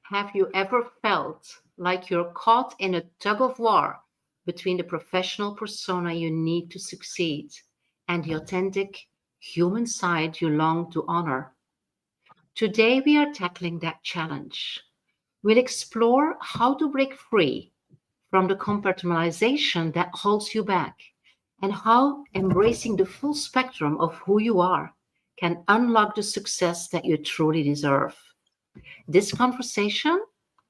Have you ever felt like you're caught in a tug of war between the professional persona you need to succeed and the authentic human side you long to honor? Today, we are tackling that challenge. We'll explore how to break free from the compartmentalization that holds you back and how embracing the full spectrum of who you are can unlock the success that you truly deserve. This conversation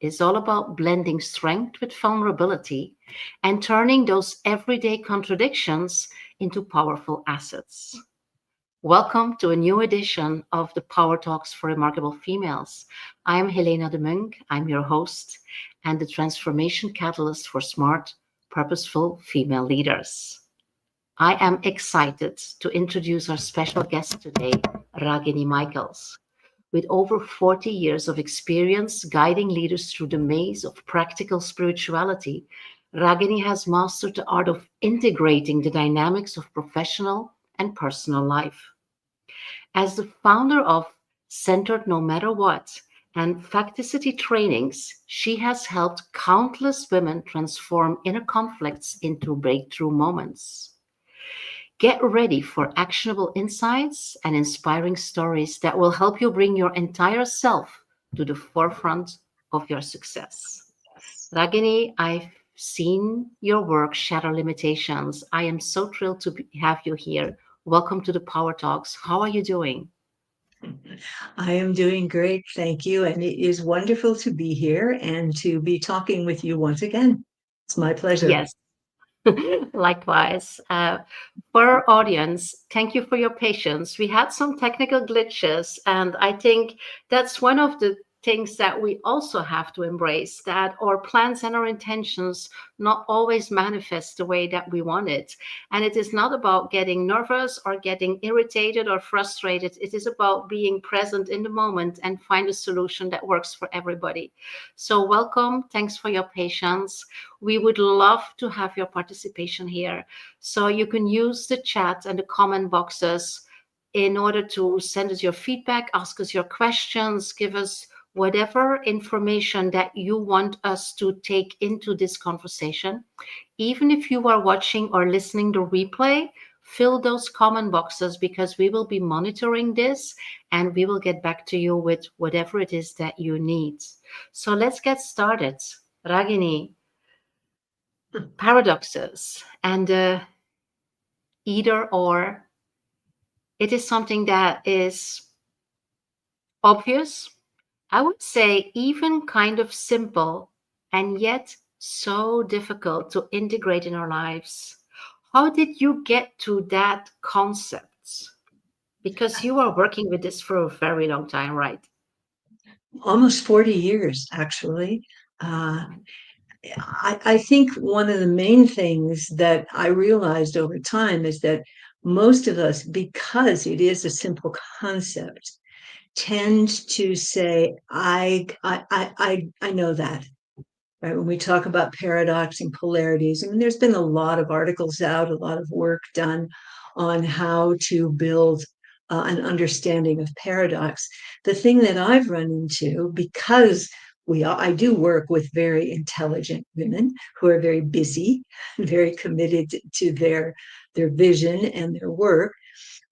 is all about blending strength with vulnerability and turning those everyday contradictions into powerful assets. Welcome to a new edition of the Power Talks for Remarkable Females. I'm Helena Demuynck, I'm your host and the transformation catalyst for smart, purposeful female leaders. I am excited to introduce our special guest today, Ragini Michaels. With over 40 years of experience guiding leaders through the maze of practical spirituality, Ragini has mastered the art of integrating the dynamics of professional and personal life. As the founder of Centered No Matter What and Facticity trainings, she has helped countless women transform inner conflicts into breakthrough moments. Get ready for actionable insights and inspiring stories that will help you bring your entire self to the forefront of your success. Ragini, I've seen your work shatter limitations. I am so thrilled to have you here. Welcome to the Power Talks. How are you doing? I am doing great, thank you. And it is wonderful to be here and to be talking with you once again. It's my pleasure. Yes, likewise. For our audience, thank you for your patience. We had some technical glitches, and I think that's one of the things that we also have to embrace, that our plans and our intentions not always manifest the way that we want it. And it is not about getting nervous or getting irritated or frustrated. It is about being present in the moment and find a solution that works for everybody. So welcome. Thanks for your patience. We would love to have your participation here. So you can use the chat and the comment boxes in order to send us your feedback, ask us your questions, give us whatever information that you want us to take into this conversation. Even if you are watching or listening to replay, fill those comment boxes because we will be monitoring this and we will get back to you with whatever it is that you need. So let's get started. Ragini, paradoxes and either or, it is something that is obvious, I would say even kind of simple, and yet so difficult to integrate in our lives. How did you get to that concept? Because you are working with this for a very long time, right? Almost 40 years, actually. Uh, I think one of the main things that I realized over time is that most of us, because it is a simple concept, tend to say, I know that. Right? When we talk about paradox and polarities, I mean, there's been a lot of articles out, a lot of work done on how to build an understanding of paradox. The thing that I've run into, because I do work with very intelligent women who are very busy, very committed to their vision and their work.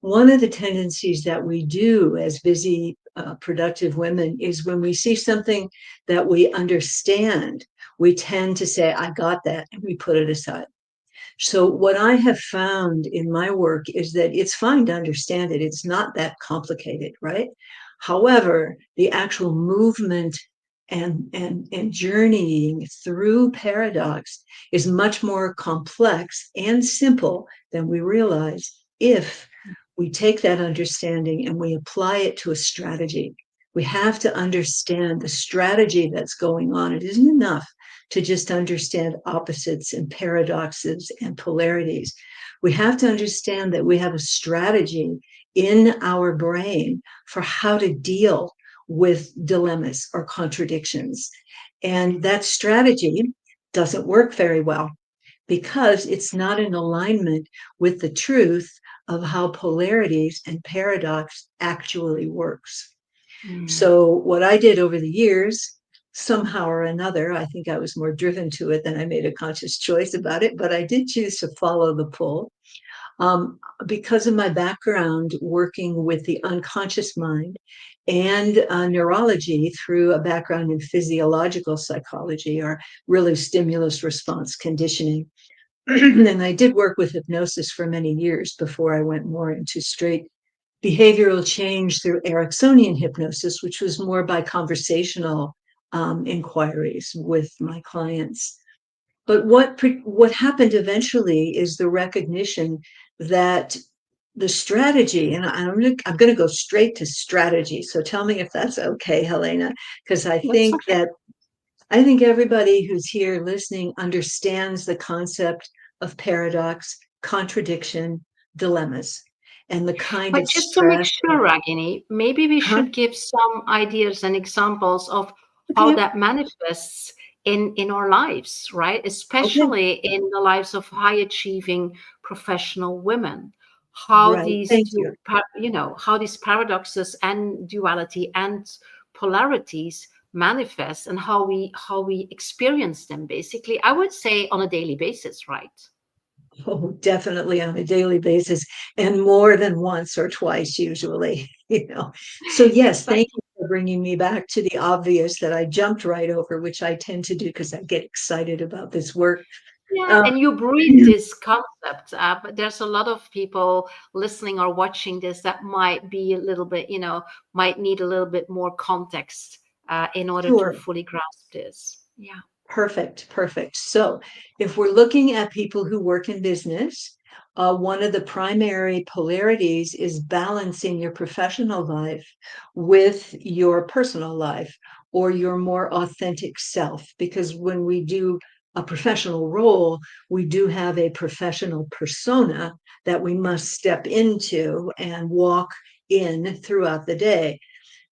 One of the tendencies that we do as busy, productive women is when we see something that we understand, we tend to say, I got that, and we put it aside. So, what I have found in my work is that it's fine to understand it, it's not that complicated, right? However, the actual movement and journeying through paradox is much more complex and simple than we realize if we take that understanding and we apply it to a strategy. We have to understand the strategy that's going on. It isn't enough to just understand opposites and paradoxes and polarities. We have to understand that we have a strategy in our brain for how to deal with dilemmas or contradictions. And that strategy doesn't work very well because it's not in alignment with the truth of how polarities and paradox actually works. Mm. So what I did over the years somehow or another. I think I was more driven to it than I made a conscious choice about it, but I did choose to follow the pull. Because of my background working with the unconscious mind and neurology through a background in physiological psychology, or really stimulus response conditioning. And I did work with hypnosis for many years before I went more into straight behavioral change through Ericksonian hypnosis, which was more by conversational inquiries with my clients. But what happened eventually is the recognition that the strategy, and I'm going to go straight to strategy. So tell me if that's okay, Helena, because That's okay. I think everybody who's here listening understands the concept of paradox, contradiction, dilemmas, and the kind But of just to make stress. sure, Ragini, maybe we Huh? should give some ideas and examples of how Okay. that manifests in our lives, right? Okay. Especially in the lives of high achieving professional women. How Right. these Thank two, you. how these paradoxes and duality and polarities manifest, and how we experience them. Basically, I would say on a daily basis, right? Oh, definitely on a daily basis, and more than once or twice usually, you know. So yes, thank Exactly. you for bringing me back to the obvious that I jumped right over, which I tend to do because I get excited about this work. Yeah, Um, and you breathe this concept, but there's a lot of people listening or watching this that might be a little bit, might need a little bit more context in order to sure. fully grasp this. Yeah. Perfect, perfect. So, if we're looking at people who work in business, one of the primary polarities is balancing your professional life with your personal life or your more authentic self. Because when we do a professional role, we do have a professional persona that we must step into and walk in throughout the day.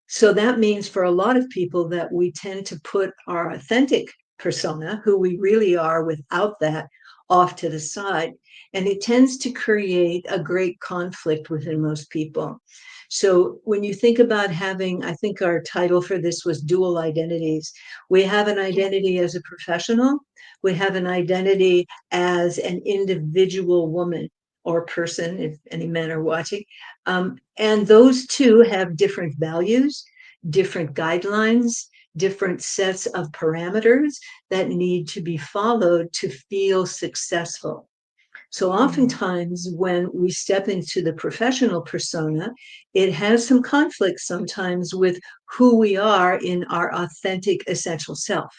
So that means for a lot of people that we tend to put our authentic persona, who we really are without that, off to the side. And it tends to create a great conflict within most people. So when you think about having, I think our title for this was dual identities. We have an Yeah. identity as a professional, we have an identity as an individual woman or person, if any men are watching. And those two have different values, different guidelines, different sets of parameters that need to be followed to feel successful. So Mm. oftentimes when we step into the professional persona, it has some conflict sometimes with who we are in our authentic essential self.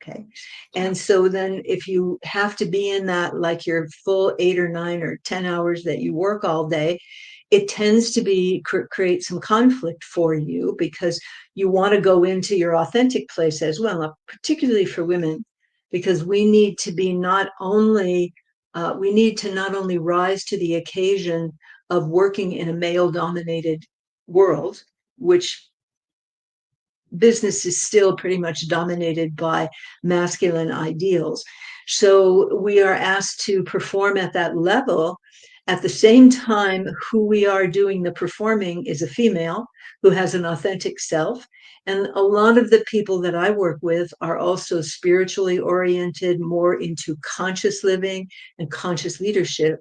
Okay. Yeah. And so then if you have to be in that, like your full 8 or 9 or 10 hours that you work all day, it tends to create some conflict for you because you want to go into your authentic place as well, particularly for women, because we need to not only rise to the occasion of working in a male dominated world, which business is still pretty much dominated by masculine ideals. So we are asked to perform at that level. At the same time, who we are doing the performing is a female who has an authentic self. And a lot of the people that I work with are also spiritually oriented, more into conscious living and conscious leadership.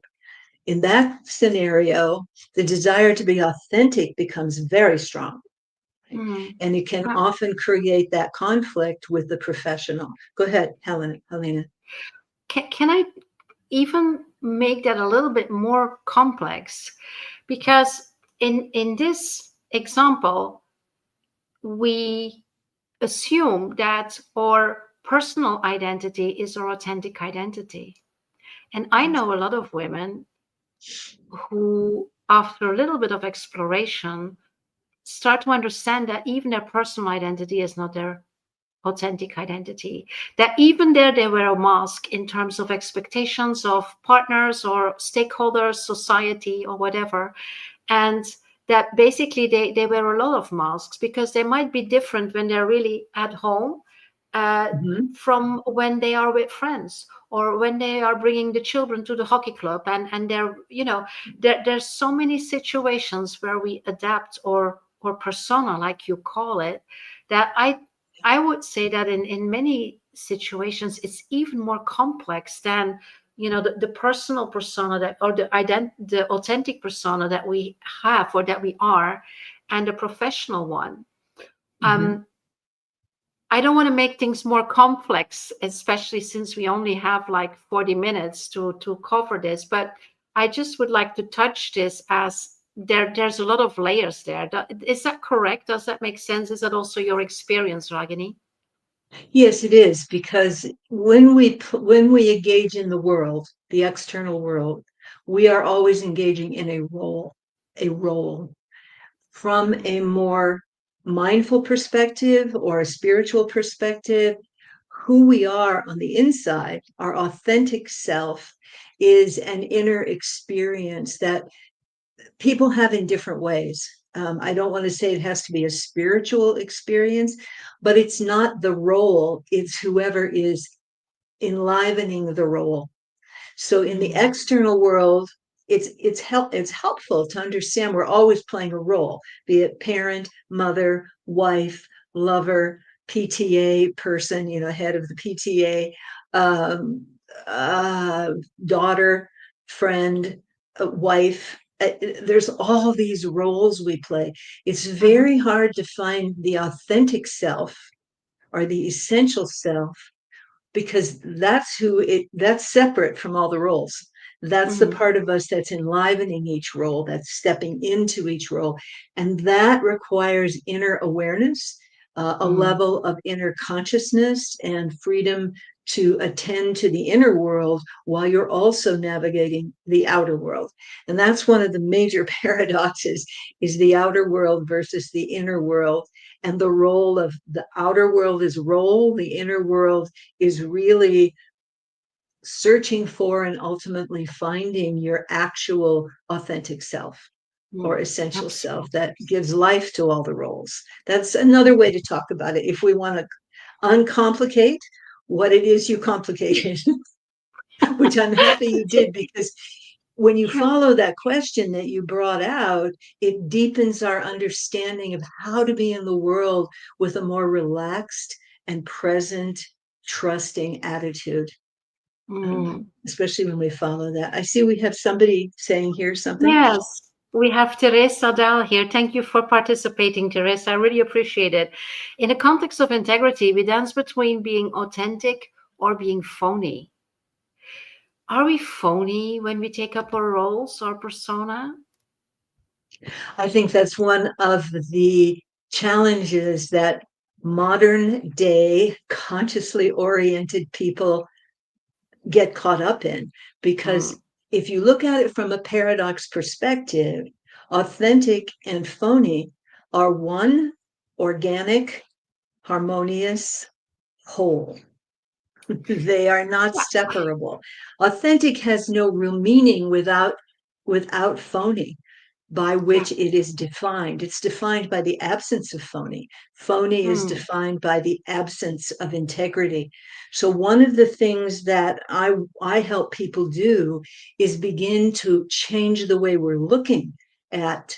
In that scenario, the desire to be authentic becomes very strong. Mm. And it can Uh, often create that conflict with the professional. Go ahead, Helena. can I even make that a little bit more complex? Because in this example, we assume that our personal identity is our authentic identity. And I know a lot of women who, after a little bit of exploration, start to understand that even their personal identity is not their authentic identity. That even there they wear a mask in terms of expectations of partners or stakeholders, society, or whatever. And that basically they wear a lot of masks because they might be different when they're really at home, uh, Mhm. from when they are with friends or when they are bringing the children to the hockey club, and they're, there's so many situations where we adapt or persona, like you call it, that I I would say that in many situations, it's even more complex than, the personal persona that, or the authentic persona that we have or that we are, and the professional one. Mhm. I don't want to make things more complex, especially since we only have like 40 minutes to cover this. But I just would like to touch this as there's a lot of layers there. Is that correct? Does that make sense? Is that also your experience, Ragini? Yes, it is, because when we engage in the world, the external world, we are always engaging in a role. From a more mindful perspective or a spiritual perspective, who we are on the inside, our authentic self, is an inner experience that people have in different ways. I don't want to say it has to be a spiritual experience, but it's not the role, it's whoever is enlivening the role. So in the Mm, external world, it's helpful to understand we're always playing a role, be it parent, mother, wife, lover, PTA person, head of the PTA, um, uh, daughter, friend, wife. There's all these roles we play. It's mhm, very hard to find the authentic self or the essential self, because that's separate from all the roles. That's the mhm, part of us that's enlivening each role, that's stepping into each role. And that requires inner awareness, a mhm, level of inner consciousness and freedom to attend to the inner world while you're also navigating the outer world. And that's one of the major paradoxes, is the outer world versus the inner world. And the role of the outer world is role, the inner world is really searching for and ultimately finding your actual authentic self or mm. essential self that Absolutely. gives life to all the roles. That's another way to talk about it. If we want to uncomplicate what it is you complicated, which I'm happy you did, because when you follow that question that you brought out, it deepens our understanding of how to be in the world with a more relaxed and present, trusting attitude, Mm. especially when we follow that. I see we have somebody saying here something. Yes, we have Teresa Dal here. Thank you for participating, Teresa. I really appreciate it. In the context of integrity, we dance between being authentic or being phony. Are we phony when we take up our roles or persona? I think that's one of the challenges that modern day consciously oriented people get caught up in, because Mm, if you look at it from a paradox perspective, authentic and phony are one organic, harmonious whole. They are not yeah. separable. Authentic has no real meaning without phony, by Yeah. which it is defined. It's defined by the absence of phony. Phony is Mm, defined by the absence of integrity. So one of the things that I help people do is begin to change the way we're looking at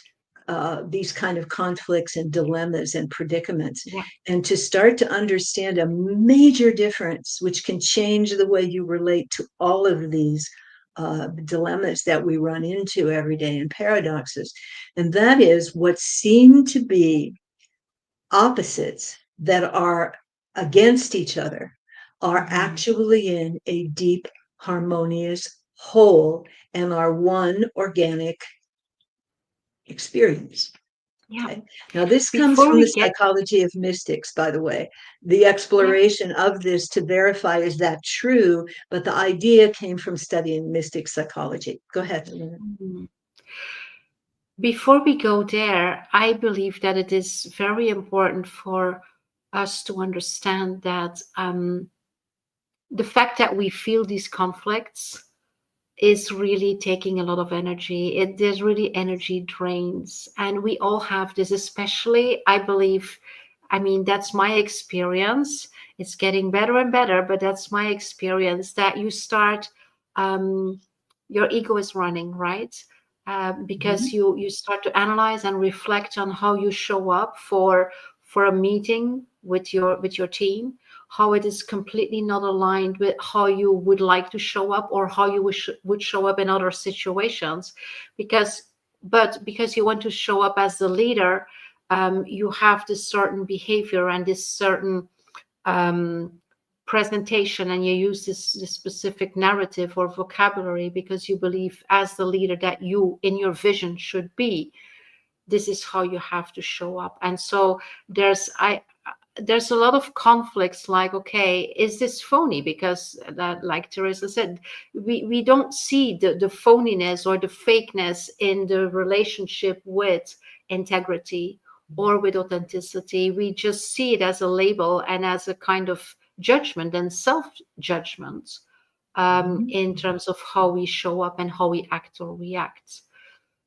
these kind of conflicts and dilemmas and predicaments, yeah. and to start to understand a major difference, which can change the way you relate to all of these dilemmas that we run into every day, and paradoxes. And that is, what seem to be opposites that are against each other are Mhm. actually in a deep, harmonious whole and are one organic experience. Yeah. Okay. Now, this comes Before from the we get psychology of mystics, by the way. The yeah. exploration of this to verify, is that true? But the idea came from studying mystic psychology. Go ahead, Helena. Mhm. Before we go there, I believe that it is very important for us to understand that the fact that we feel these conflicts is really taking a lot of energy. There's really energy drains, and we all have this. Especially, I believe. I mean, that's my experience. It's getting better and better, but that's my experience. That you start, um, your ego is running, right? Because Mhm. you start to analyze and reflect on how you show up for a meeting with your team, how it is completely not aligned with how you would like to show up or how you would show up in other situations, because you want to show up as the leader, you have this certain behavior and this certain um, presentation, and you use this specific narrative or vocabulary because you believe as the leader that you in your vision should be. This is how you have to show up. And so there's a lot of conflicts, like, okay, is this phony? Because that, like Teresa said, we don't see the phoniness or the fakeness in the relationship with integrity or with authenticity. We just see it as a label and as a kind of judgment and self-judgment, in terms of how we show up and how we act or react.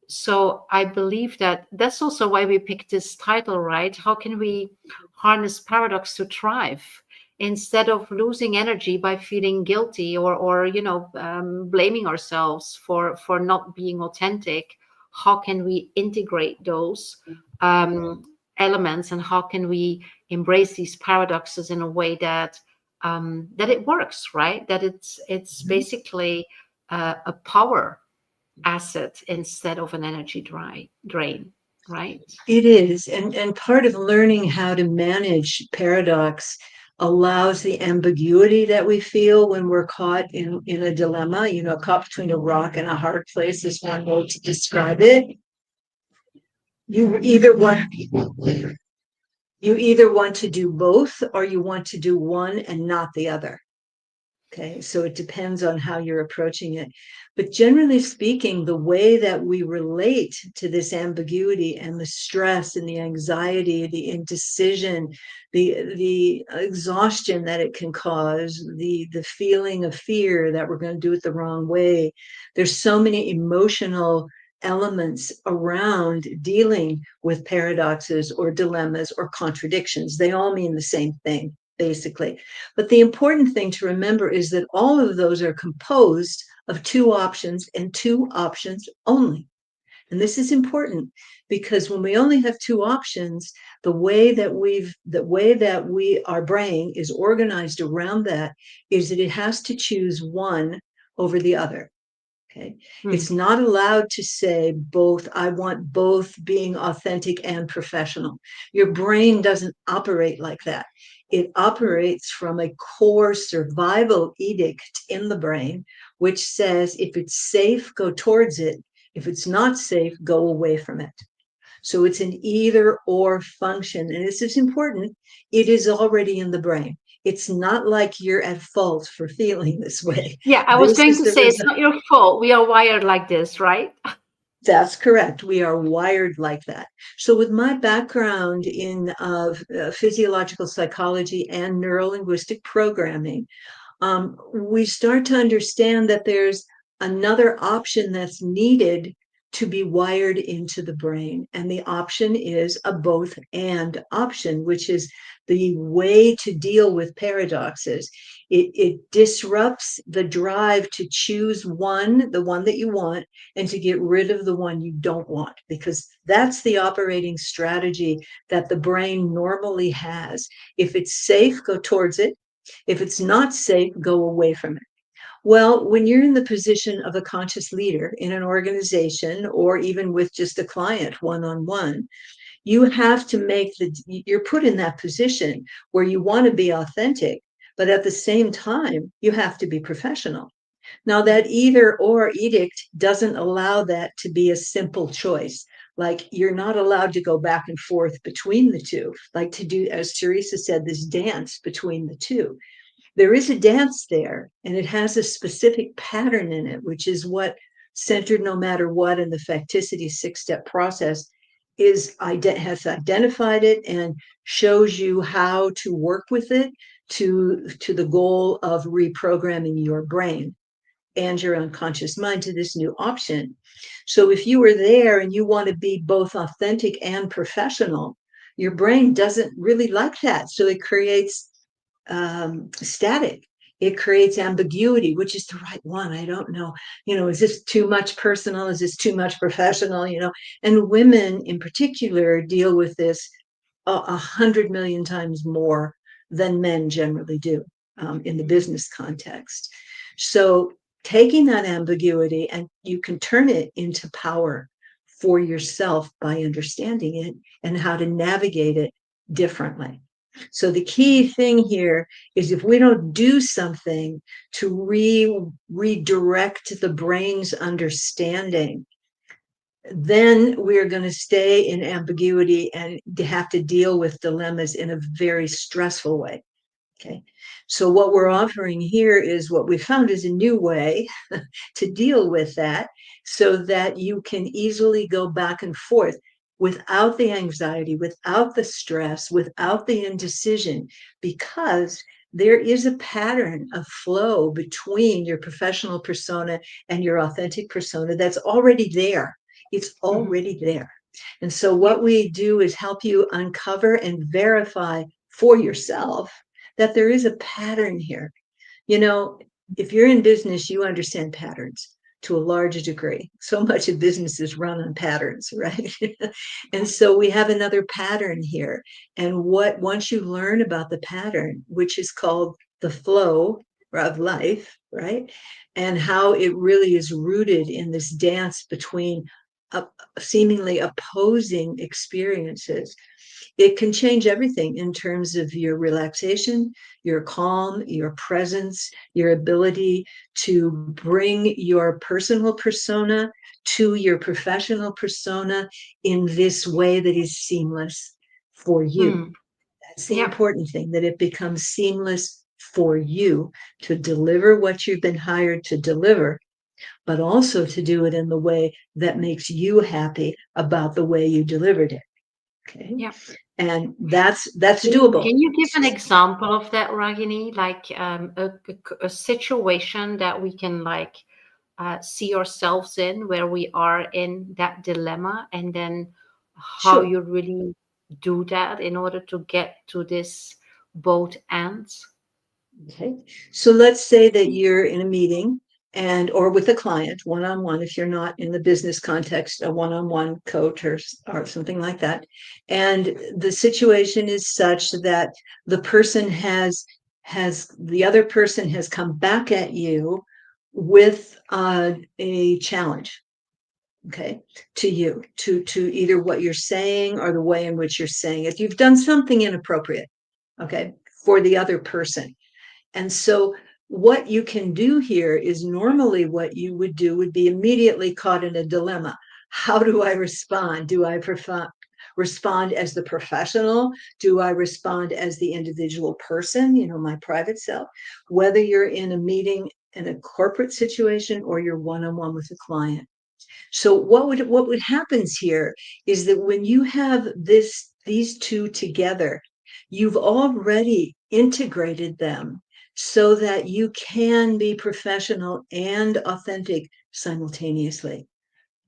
So I believe that that's also why we picked this title, right? How can we harness paradox to thrive instead of losing energy by feeling guilty or blaming ourselves for not being authentic? How can we integrate those elements, and how can we embrace these paradoxes in a way that it works, right? That it's basically a power asset instead of an energy drain, right? It is. And part of learning how to manage paradox allows the ambiguity that we feel when we're caught in a dilemma, caught between a rock and a hard place is one way to describe it. You either want to do both, or you want to do one and not the other. Okay, so it depends on how you're approaching it. But generally speaking, the way that we relate to this ambiguity and the stress and the anxiety, the indecision, the exhaustion that it can cause, the feeling of fear that we're going to do it the wrong way. There's so many emotional elements around dealing with paradoxes or dilemmas or contradictions. They all mean the same thing, basically. But the important thing to remember is that all of those are composed of two options and two options only. And this is important because when we only have two options, the way that our brain is organized around that is that it has to choose one over the other. Okay. It's not allowed to say both. I want both being authentic and professional. Your brain doesn't operate like that. It operates from a core survival edict in the brain, which says if it's safe, go towards it. If it's not safe, go away from it. So it's an either or function. And this is important. It is already in the brain. It's not like you're at fault for feeling this way. Yeah, I was This going is to the say it's result. not your fault. We are wired like this, right? That's correct. We are wired like that. So with my background in physiological psychology and neurolinguistic programming, we start to understand that there's another option that's needed to be wired into the brain. And the option is a both and option, which is the way to deal with paradoxes. It disrupts the drive to choose the one that you want, and to get rid of the one you don't want, because that's the operating strategy that the brain normally has. If it's safe, go towards it. If it's not safe, go away from it. Well, when you're in the position of a conscious leader in an organization, or even with just a client one-on-one, you have to you're put in that position where you want to be authentic, but at the same time, you have to be professional. Now, that either or edict doesn't allow that to be a simple choice. Like, you're not allowed to go back and forth between the two, like to do, as Teresa said, this dance between the two. There is a dance there, and it has a specific pattern in it, which is what Centered No Matter What in the Facticity 6-step process has identified it and shows you how to work with it to the goal of reprogramming your brain and your unconscious mind to this new option. So if you are there and you want to be both authentic and professional, your brain doesn't really like that. So it creates static. It creates ambiguity. Which is the right one? I don't know. Is this too much personal? Is this too much professional? And women in particular deal with this 100 million times more than men generally do in the business context. So taking that ambiguity, and you can turn it into power for yourself by understanding it and how to navigate it differently. So the key thing here is, if we don't do something to redirect the brain's understanding, then we're going to stay in ambiguity and have to deal with dilemmas in a very stressful way. Okay. So what we're offering here is what we found is a new way to deal with that, so that you can easily go back and forth without the anxiety, without the stress, without the indecision, because there is a pattern of flow between your professional persona and your authentic persona that's already there. It's already there. And so what we do is help you uncover and verify for yourself that there is a pattern here. You know, if you're in business, you understand patterns to a large degree. So much of business is run on patterns, right? And so we have another pattern here. And once you learn about the pattern, which is called the flow of life, right? And how it really is rooted in this dance between seemingly opposing experiences, it can change everything in terms of your relaxation, your calm, your presence, your ability to bring your personal persona to your professional persona in this way that is seamless for you. That's the important thing, that it becomes seamless for you to deliver what you've been hired to deliver, but also to do it in the way that makes you happy about the way you delivered it. Okay. Yeah. And that's doable. Can you give an example of that, Ragini? Like a situation that we can like see ourselves in, where we are in that dilemma, and then how Sure. you really do that in order to get to this both ends? Okay. So let's say that you're in a meeting or with a client one-on-one, if you're not in the business context, a one-on-one coach or something like that. And the situation is such that the other person has come back at you with a challenge. Okay, to you, to either what you're saying or the way in which you're saying it. You've done something inappropriate, okay, for the other person. And so what you can do here is, normally what you would do would be immediately caught in a dilemma. How do I respond? Do I respond as the professional? Do I respond as the individual person, my private self? Whether you're in a meeting in a corporate situation or you're one-on-one with a client. So what would happens here is that when you have these two together, you've already integrated them so that you can be professional and authentic simultaneously.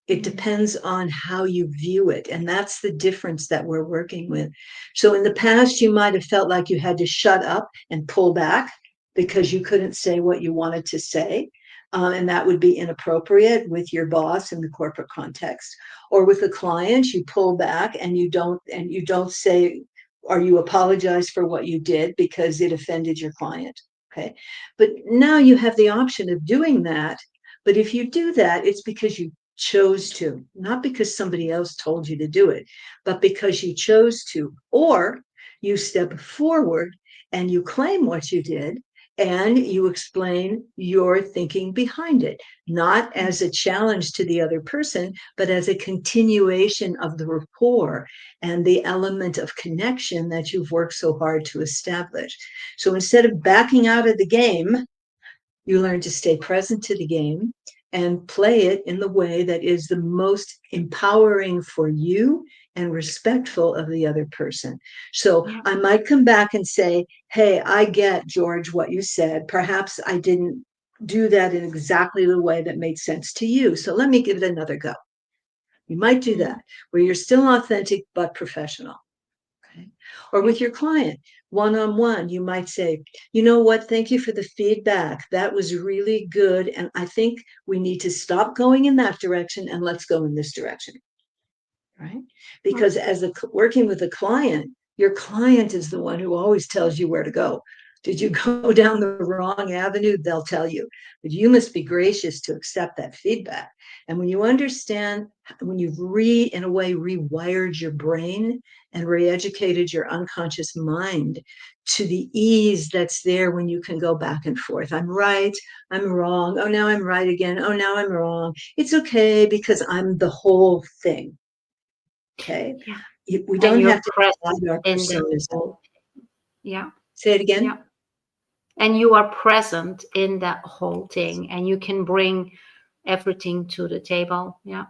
It depends on how you view it. And that's the difference that we're working with. So in the past, you might have felt like you had to shut up and pull back because you couldn't say what you wanted to say. And that would be inappropriate with your boss in the corporate context. Or with a client, you pull back and you don't say, or you apologize for what you did because it offended your client. Okay. But now you have the option of doing that. But if you do that, it's because you chose to, not because somebody else told you to do it, but because you chose to. Or you step forward and you claim what you did and you explain your thinking behind it, not as a challenge to the other person, but as a continuation of the rapport and the element of connection that you've worked so hard to establish. So instead of backing out of the game, you learn to stay present to the game and play it in the way that is the most empowering for you and respectful of the other person. So I might come back and say, hey, I get, George, what you said. Perhaps I didn't do that in exactly the way that made sense to you. So let me give it another go. You might do that, where you're still authentic but professional. Okay. Or with your client, one-on-one, you might say, you know what, thank you for the feedback. That was really good. And I think we need to stop going in that direction and let's go in this direction. Right? Because as working with a client, Your client is the one who always tells you where to go. Did you go down the wrong avenue? They'll tell you. But you must be gracious to accept that feedback. And when you understand, when you've in a way, rewired your brain and re-educated your unconscious mind to the ease that's there when you can go back and forth. I'm right, I'm wrong. Oh, now I'm right again. Oh, now I'm wrong. It's okay because I'm the whole thing. Okay. Yeah. We And don't you're have to present divide our in the personas. whole. Yeah. Say it Yeah. again. And you are present in that whole thing, and you can bring everything to the table. Yeah.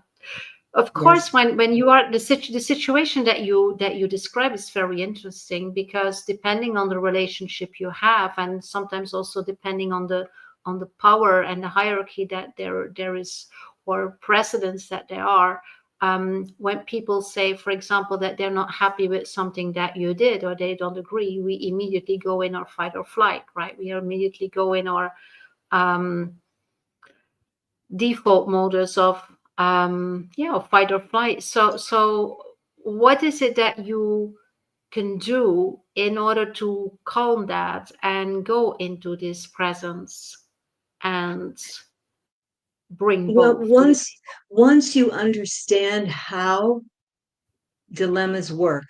Of course, Yes. when you are the situation that you describe is very interesting, because depending on the relationship you have, and sometimes also depending on the power and the hierarchy that there is, or precedents that there are, when people say, for example, that they're not happy with something that you did, or they don't agree, we immediately go in our fight or flight, right? We immediately go in our default modus of of fight or flight. So what is it that you can do in order to calm that and go into this presence and bring Well, both to the once you understand how dilemmas work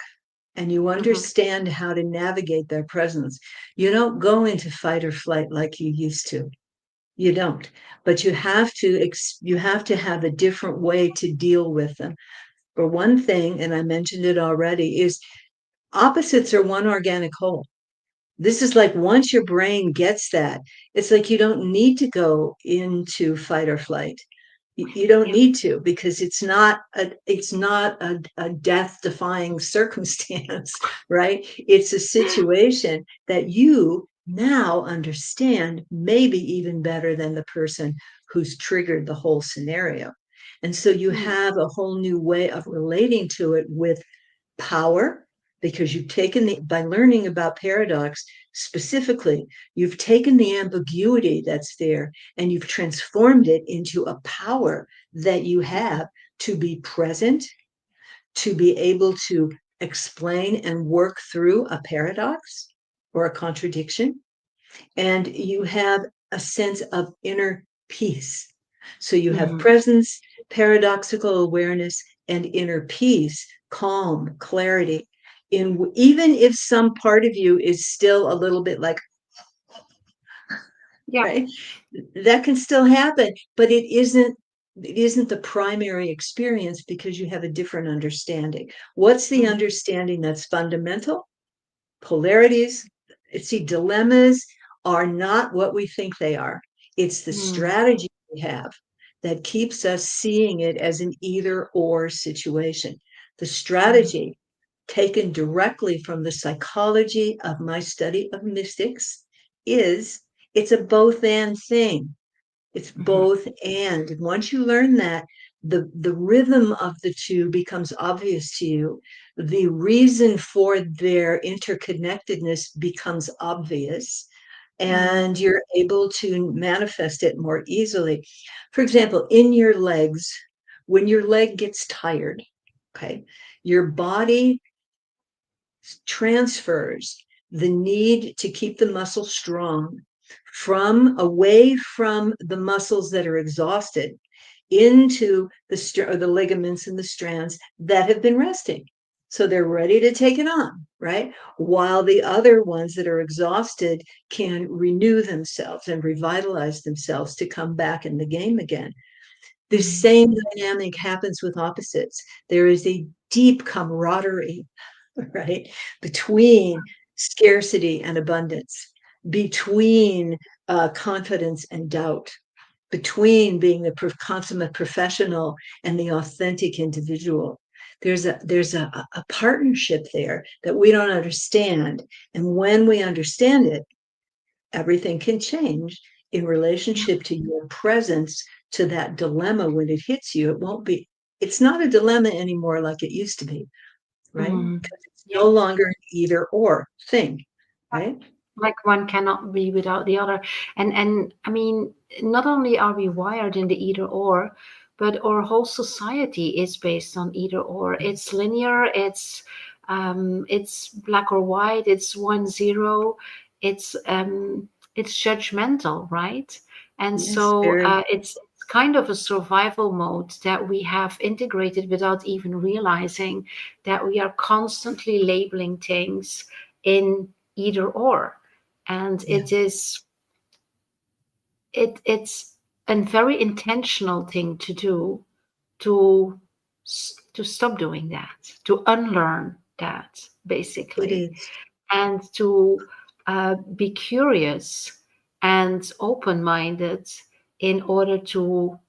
and you table? understand how to navigate their presence, you don't go into fight or flight like you used to. You don't. But you have to have a different way to deal with them. For one thing, and I mentioned it already, is opposites are one organic whole. This is like once your brain gets that, it's like you don't need to go into fight or flight. You don't Yeah. need to, because it's not a death defying circumstance, right? It's a situation that you now understand maybe even better than the person who's triggered the whole scenario. And so you Mm. have a whole new way of relating to it with power, because you've taken by learning about paradox specifically, you've taken the ambiguity that's there and you've transformed it into a power that you have to be present, to be able to explain and work through a paradox or a contradiction. And you have a sense of inner peace. So you have Mhm. presence, paradoxical awareness, and inner peace, calm, clarity. Even if some part of you is still a little bit like, Yeah. right, that can still happen, but it isn't the primary experience, because you have a different understanding. What's the Mhm. understanding that's fundamental? Polarities. See, dilemmas are not what we think they are. It's the Mm. strategy we have that keeps us seeing it as an either or situation. The Mm. strategy, taken directly from the psychology of my study of mystics, is it's a both and thing. It's Mhm. both and. And once you learn that, the rhythm of the two becomes obvious to you. The reason for their interconnectedness becomes obvious, Mm. and you're able to manifest it more easily. For example, in your legs, when your leg gets tired, okay, your body transfers the need to keep the muscle strong from away from the muscles that are exhausted into the ligaments and the strands that have been resting. So they're ready to take it on, right? While the other ones that are exhausted can renew themselves and revitalize themselves to come back in the game again. The Mm. same dynamic happens with opposites. There is a deep camaraderie, right, between scarcity and abundance, between confidence and doubt, between being the consummate professional and the authentic individual. There's a partnership there that we don't understand, and when we understand it, everything can change in Yeah. relationship to your presence to that dilemma. When it hits you, it's not a dilemma anymore like it used to be, right? Mm. Because it's Yeah. no longer an either or thing, right? Like one cannot be without the other. And I mean, not only are we wired in the either or, but our whole society is based on either or. It's linear, it's It's black or white. It's 1-0. It's judgmental, right? And Yes, so very. it's kind of a survival mode that we have integrated without even realizing that we are constantly labeling things in either or. And Yeah, it's a very intentional thing to do, to to stop doing that, to unlearn that, it basically, is. and to be curious and open-minded in order to,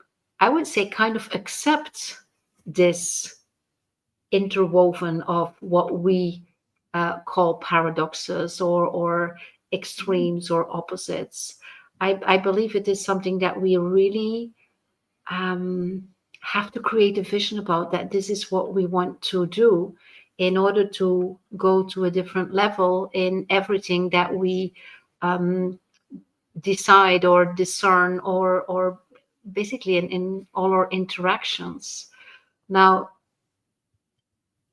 I would say, kind of accept this interwoven of what we call paradoxes, or extremes or opposites. I believe it is something that we really um, have to create a vision about, that this is what we want to do in order to go to a different level in everything that we um, decide or discern, or basically in all our interactions. Now,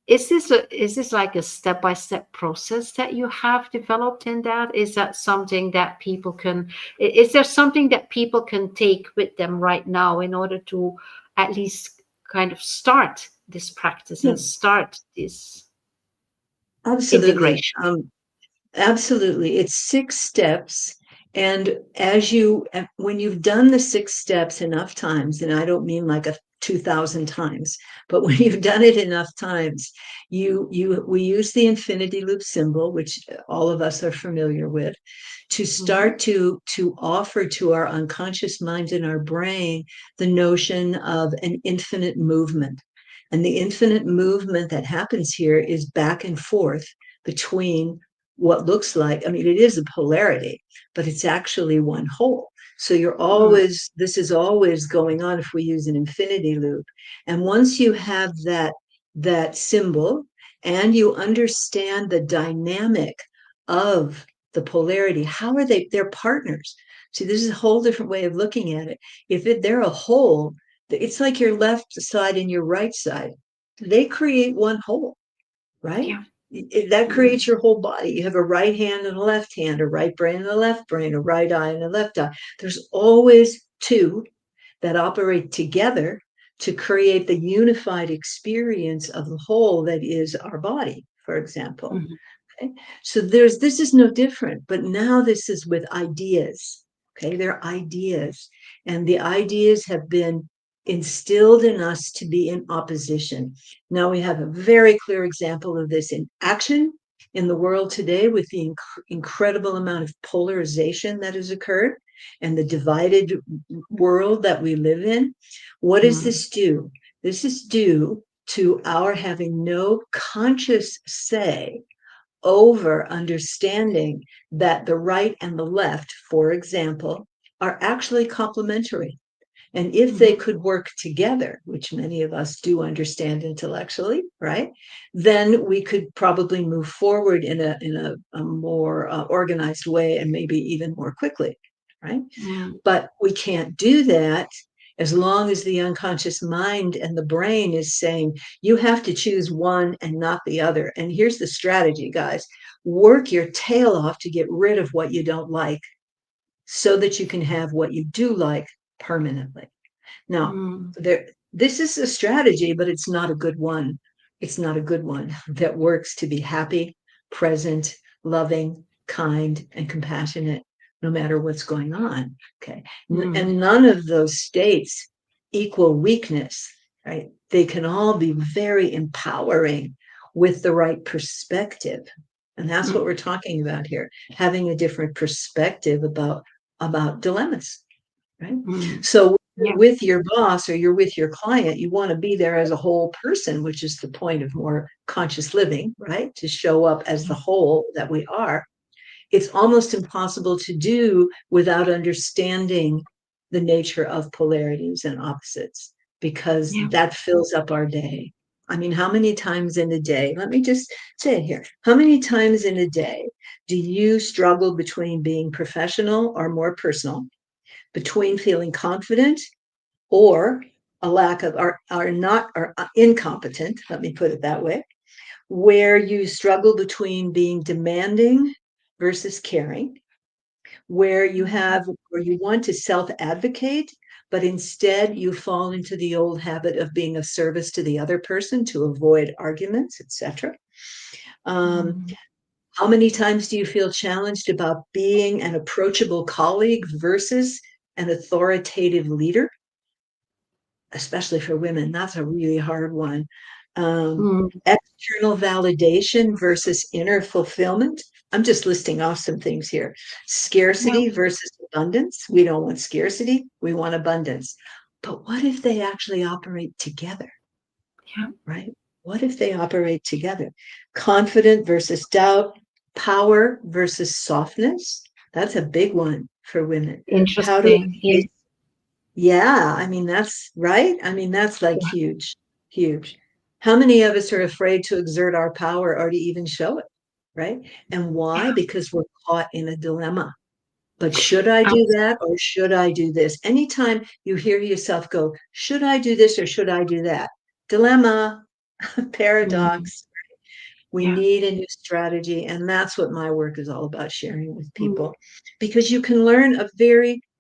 is this like a step-by-step process that you have developed in that? Is that something that people can, is there something that people can take with them right now in order to at least kind of start this practice Yeah, and start this absolutely. integration? Absolutely. It's 6 steps. And when you've done the 6 steps enough times, and I don't mean like 2,000 times, but when you've done it enough times, we use the infinity loop symbol, which all of us are familiar with, to Mm-hmm. start to offer to our unconscious mind and our brain the notion of an infinite movement. And the infinite movement that happens here is back and forth between what looks like, I mean, it is a polarity, but it's actually one whole. So this is always going on if we use an infinity loop. And once you have that symbol and you understand the dynamic of the polarity, how are they're partners. See, this is a whole different way of looking at it. They're a whole, it's like your left side and your right side. They create one whole, right? Yeah. That Mm-hmm. creates your whole body. You have a right hand and a left hand, a right brain and a left brain, a right eye and a left eye. There's always two that operate together to create the unified experience of the whole that is our body, for example. Mm-hmm. Okay. So this is no different, but now this is with ideas. Okay. They're ideas, and the ideas have been instilled in us to be in opposition. Now we have a very clear example of this in action in the world today, with the incredible amount of polarization that has occurred and the divided world that we live in. What does Mm-hmm. this do? This is due to our having no conscious say over understanding that the right and the left, for example, are actually complementary. And if they Mm-hmm. could work together, which many of us do understand intellectually, right, then we could probably move forward in a more organized way, and maybe even more quickly, right? Mm-hmm. But we can't do that as long as the unconscious mind and the brain is saying, you have to choose one and not the other. And here's the strategy, guys: work your tail off to get rid of what you don't like so that you can have what you do like permanently. Now, Mm-hmm. this is a strategy, but it's not a good one. It's not a good one that works to be happy, present, loving, kind, and compassionate, no matter what's going on. Okay. Mm-hmm. And none of those states equal weakness, right? They can all be very empowering with the right perspective. And that's what we're talking about here, having a different perspective about dilemmas, right? Mm-hmm. So you're Yeah. with your boss or you're with your client, you want to be there as a whole person, which is the point of more conscious living, right? To show up as the whole that we are. It's almost impossible to do without understanding the nature of polarities and opposites, because Yeah. that fills up our day. I mean, how many times in a day, let me just say it here, how many times in a day do you struggle between being professional or more personal, between feeling confident or a lack of, are not, or incompetent, let me put it that way, where you struggle between being demanding versus caring, where you have, or you want to self-advocate, but instead you fall into the old habit of being of service to the other person to avoid arguments, etc. Um, Mm. how many times do you feel challenged about being an approachable colleague versus an authoritative leader? Especially for women, that's a really hard one. Mm. External validation versus inner fulfillment. I'm just listing off some things here. Yeah. Scarcity versus abundance. We don't want scarcity, we want abundance. But what if they actually operate together, Yeah. right? What if they operate together? Confident versus doubt, power versus softness. That's a big one for women. How to Interesting. Yeah. embrace, yeah, I mean, that's right. I mean, that's like Yeah. huge, huge. How many of us are afraid to exert our power or to even show it, right? And why? Yeah. Because we're caught in a dilemma. But should I do Abs- that or should I do this? Anytime you hear yourself go, should I do this or should I do that? Dilemma, mm. paradox. We Yeah. need a new strategy. And that's what my work is all about, sharing with Mm. people, because you can learn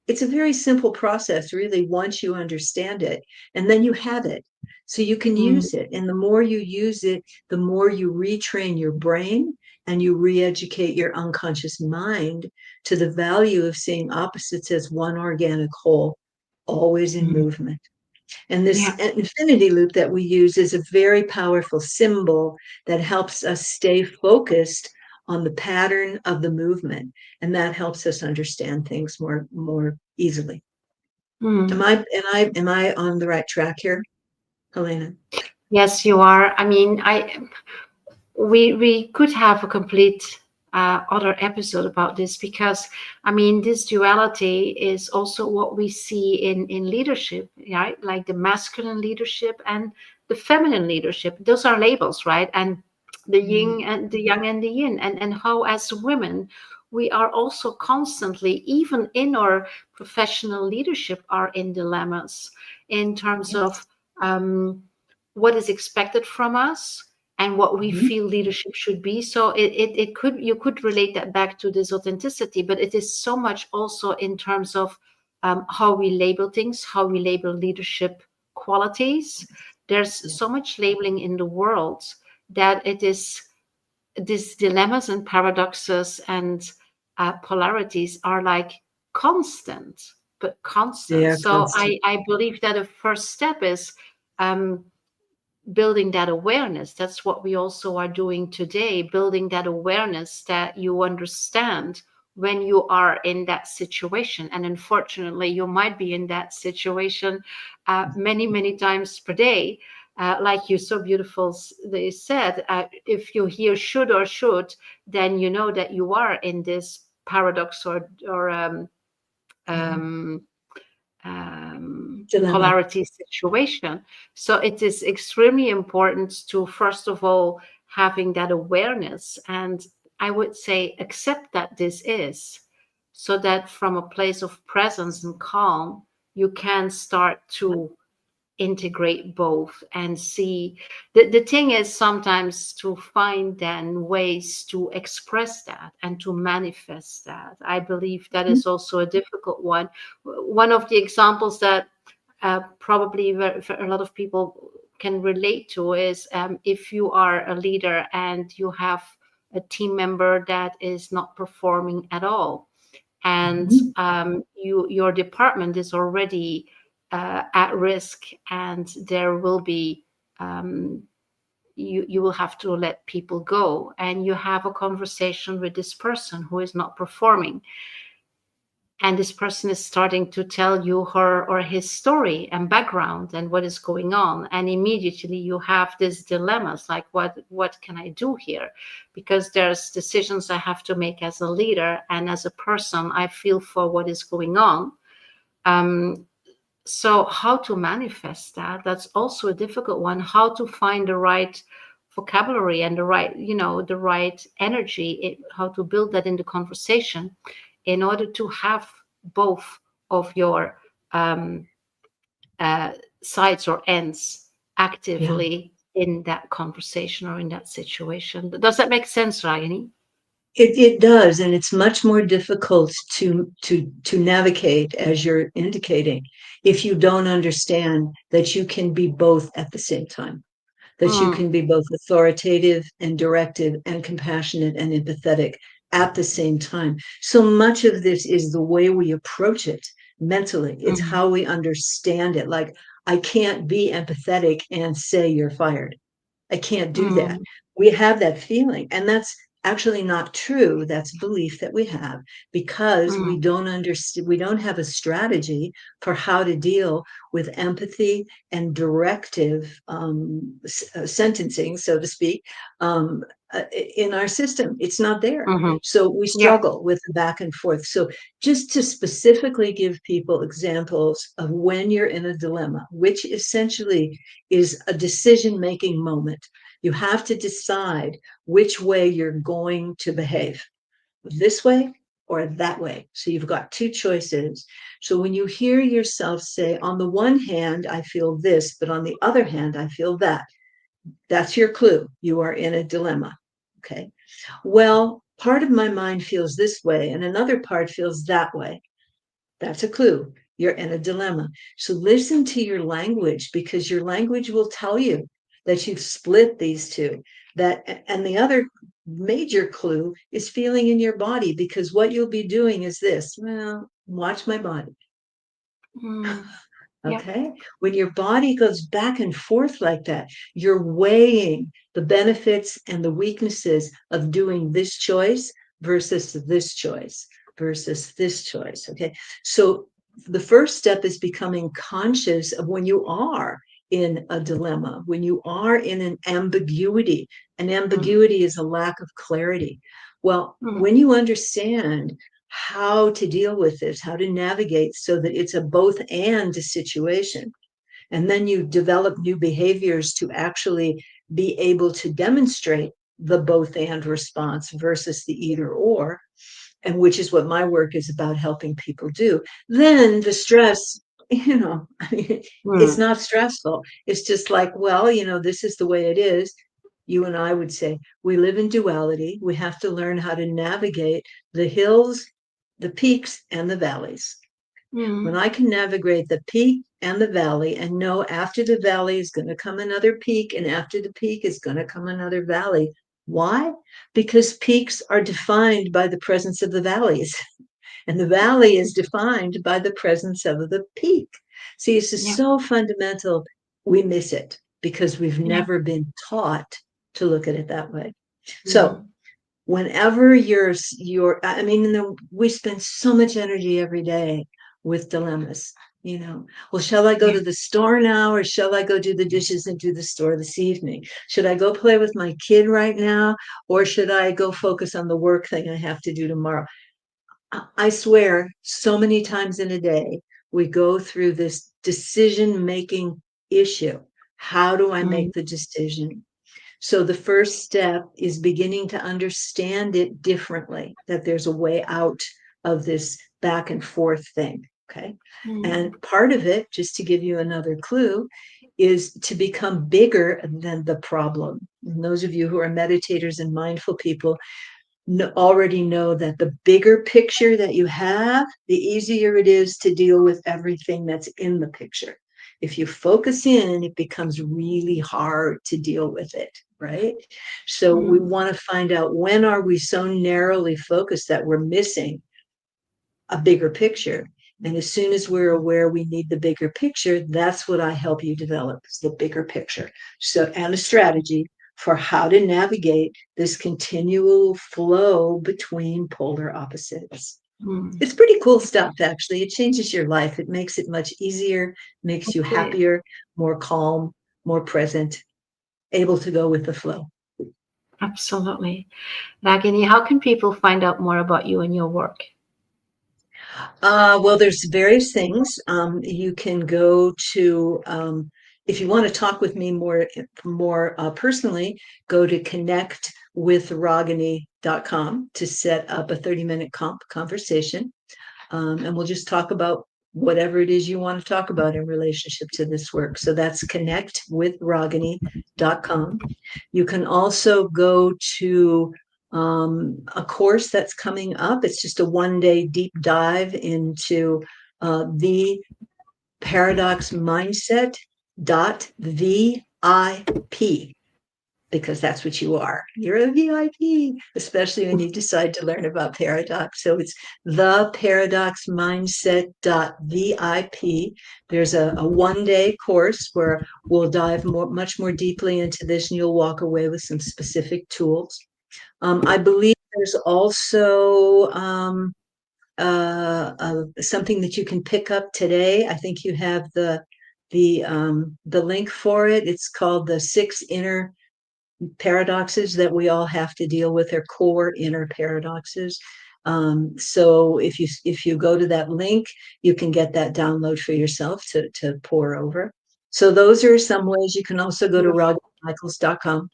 it's a very simple process, really, once you understand it, and then you have it. So you can Mm. use it. And the more you use it, the more you retrain your brain and you re educate your unconscious mind to the value of seeing opposites as one organic whole, always in Mm. movement. And this Yeah. infinity loop that we use is a very powerful symbol that helps us stay focused on the pattern of the movement. And that helps us understand things more easily. Am Mm. I am I on the right track here, Helena? Yes, you are. I mean, we could have a complete other episode about this, because I mean, this duality is also what we see in leadership, right? Like the masculine leadership and the feminine leadership. Those are labels, right? And the yin and the yang and the yin, and how as women we are also constantly, even in our professional leadership, are in dilemmas in terms of Yes. what is expected from us and what we Mhm. feel leadership should be. So it could, you could relate that back to this authenticity, but it is so much also in terms of how we label things, how we label leadership qualities. There's Yeah. so much labeling in the world that it is, these dilemmas and paradoxes and polarities are like constant, but They constant. are So constant. I believe that a first step is um, building that awareness. That's what we also are doing today, building that awareness that you understand when you are in that situation. And unfortunately, you might be in that situation many times per day. Like you so beautiful they said, if you hear should, then you know that you are in this paradox or Mhm. um, Dilemma. polarity situation. So it is extremely important to, first of all, having that awareness. And I would say accept that this is, so that from a place of presence and calm, you can start to integrate both and see. The thing is sometimes to find then ways to express that and to manifest that. I believe that Mhm. is also a difficult one. One of the examples that probably a lot of people can relate to is if you are a leader and you have a team member that is not performing at all, and Mhm. your department is already at risk, and there will be you will have to let people go, and you have a conversation with this person who is not performing, and this person is starting to tell you her or his story and background and what is going on, and immediately you have these dilemmas like what can I do here, because there's decisions I have to make as a leader, and as a person I feel for what is going on. um, so how to manifest that, that's also a difficult one. How to find the right vocabulary and the right, the right energy, how to build that in the conversation in order to have both of your um, uh, sides or ends Yeah. actively in that conversation or in that situation. Does that make sense, Ragini? It does, and it's much more difficult to navigate, as you're indicating, if you don't understand that you can be both at the same time, that you Mm, can be both authoritative and directive and compassionate and empathetic at the same time. So much of this is the way we approach it mentally. It's mm, how we understand it. Like, I can't be empathetic and say you're fired. I can't do that. mm, We have that feeling, and that's actually not true. That's a belief that we have because we mm, don't understand, we don't have a strategy for how to deal with empathy and directive sentencing, so to speak, in our system. It's not there. mhm. So we Yep. struggle with the back and forth. So just to specifically give people examples of when you're in a dilemma, which essentially is a decision-making moment. You have to decide which way you're going to behave, this way or that way. So you've got two choices. So when you hear yourself say, on the one hand, I feel this, but on the other hand, I feel that, that's your clue. You are in a dilemma. Okay. Well, part of my mind feels this way, and another part feels that way. That's a clue. You're in a dilemma. So listen to your language, because your language will tell you that you've split these two. That, and the other major clue is feeling in your body, because what you'll be doing is this. Well, watch my body. Mm, yep. Okay. When your body goes back and forth like that, you're weighing the benefits and the weaknesses of doing this choice versus this choice versus this choice. Okay. So the first step is becoming conscious of when you are in a dilemma, when you are in an ambiguity. An Mm, ambiguity is a lack of clarity. Well, mm, when you understand how to deal with this, how to navigate so that it's a both and situation. And then you develop new behaviors to actually be able to demonstrate the both and response versus the either or, and which is what my work is about helping people do. Then the stress, I mean, it's mm, not stressful. It's just like, well, this is the way it is. You and I would say we live in duality. We have to learn how to navigate the hills, the peaks, and the valleys. When mm, I can navigate the peak and the valley and know after the valley is going to come another peak, and after the peak is going to come another valley. Why? Because peaks are defined by the presence of the valleys, and the valley is defined by the presence of the peak. See, this is yep. so fundamental. We miss it because we've Yep. never been taught to look at it that way. So Mm, whenever I mean, we spend so much energy every day with dilemmas. Well, shall I go yeah. to the store now, or shall I go do the dishes and do the store this evening? Should I go play with my kid right now, or should I go focus on the work thing I have to do tomorrow? I swear, so many times in a day, we go through this decision making issue. How do I Mm, make the decision? So the first step is beginning to understand it differently, that there's a way out of this back and forth thing. Okay. mm, And part of it, just to give you another clue, is to become bigger than the problem. And those of you who are meditators and mindful people already know that the bigger picture that you have, the easier it is to deal with everything that's in the picture. If you focus in, it becomes really hard to deal with it, right? So we mm, want to find out, when are we so narrowly focused that we're missing a bigger picture? And as soon as we're aware we need the bigger picture, that's what I help you develop, is the bigger picture. So, and a strategy for how to navigate this continual flow between polar opposites. mm. It's pretty cool stuff, actually. It changes your life. It makes it much easier, makes you Okay. happier, more calm, more present, able to go with the flow. Absolutely. Ragini, how can people find out more about you and your work? Well, there's various things. You can go to, if you want to talk with me more personally, go to connectwithragini.com to set up a 30-minute conversation. And we'll just talk about whatever it is you want to talk about in relationship to this work. So that's connectwithragini.com. You can also go to a course that's coming up. It's just a 1-day deep dive into the paradox mindset.vip, because that's what you are. You're a VIP, especially when you decide to learn about paradox. So it's the paradox mindset.vip. There's a 1-day course where we'll dive much more deeply into this, and you'll walk away with some specific tools. I believe there's also something that you can pick up today. I think you have the link for it. It's called the 6 Inner Paradoxes that we all have to deal with, their core inner paradoxes. So if you go to that link, you can get that download for yourself to pour over. So those are some ways. You can also go to raginimichaels.com.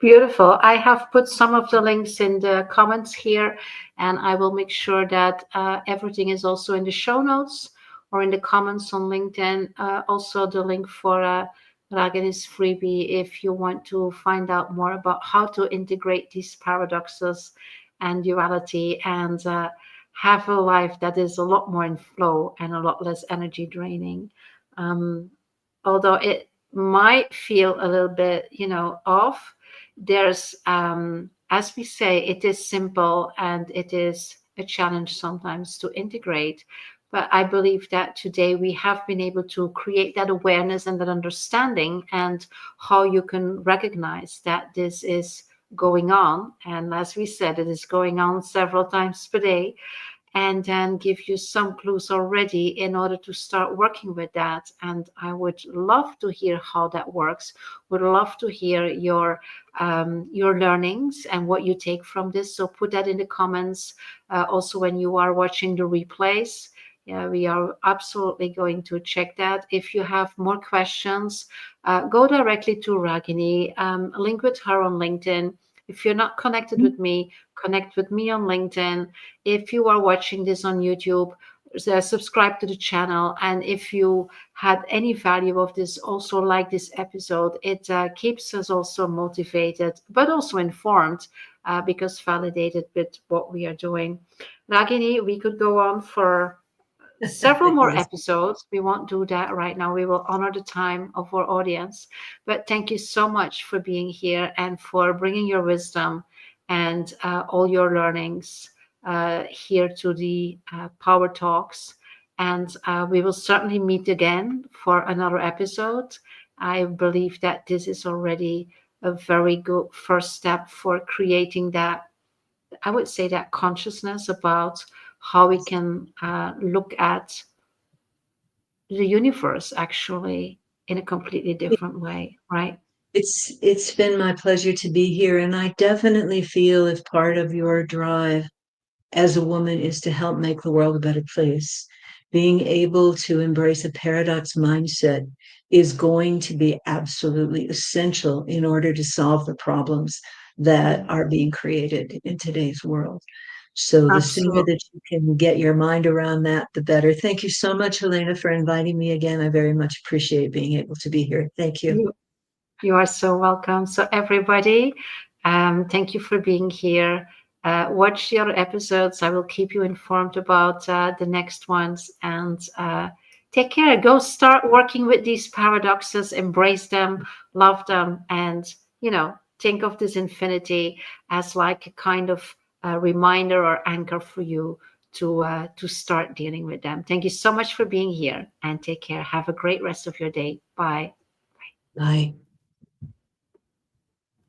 Beautiful. I have put some of the links in the comments here, and I will make sure that everything is also in the show notes or in the comments on LinkedIn. Also, the link for Ragini's freebie if you want to find out more about how to integrate these paradoxes and duality and have a life that is a lot more in flow and a lot less energy draining. Although it might feel a little bit, off, there's, as we say, it is simple and it is a challenge sometimes to integrate. But I believe that today we have been able to create that awareness and that understanding and how you can recognize that this is going on. And as we said, it is going on several times per day, and then give you some clues already in order to start working with that. And I would love to hear how that works. Would love to hear your learnings and what you take from this. So put that in the comments. Also, when you are watching the replays, yeah, we are absolutely going to check that. If you have more questions, go directly to Ragini, link with her on LinkedIn. If you're not connected with me, connect with me on LinkedIn. If you are watching this on YouTube, subscribe to the channel. And if you had any value of this, also like this episode. It keeps us also motivated, but also informed, because validated with what we are doing. Ragini, we could go on for several more Yes. episodes. We won't do that right now. We will honor the time of our audience. But thank you so much for being here and for bringing your wisdom and all your learnings here to the Power Talks. And we will certainly meet again for another episode. I believe that this is already a very good first step for creating that, I would say, that consciousness about how we can look at the universe actually in a completely different way, right? It's been my pleasure to be here, and I definitely feel if part of your drive as a woman is to help make the world a better place, being able to embrace a paradox mindset is going to be absolutely essential in order to solve the problems that are being created in today's world. So the sooner Absolutely. that you can get your mind around that, the better. Thank you so much, Helena, for inviting me again. I very much appreciate being able to be here. Thank you. You are so welcome. So everybody, thank you for being here. Watch the other episodes. I will keep you informed about the next ones. And take care. Go start working with these paradoxes, embrace them, love them, and, think of this infinity as like a kind of reminder or anchor for you to start dealing with them. Thank you so much for being here, and take care. Have a great rest of your day. Bye. Bye.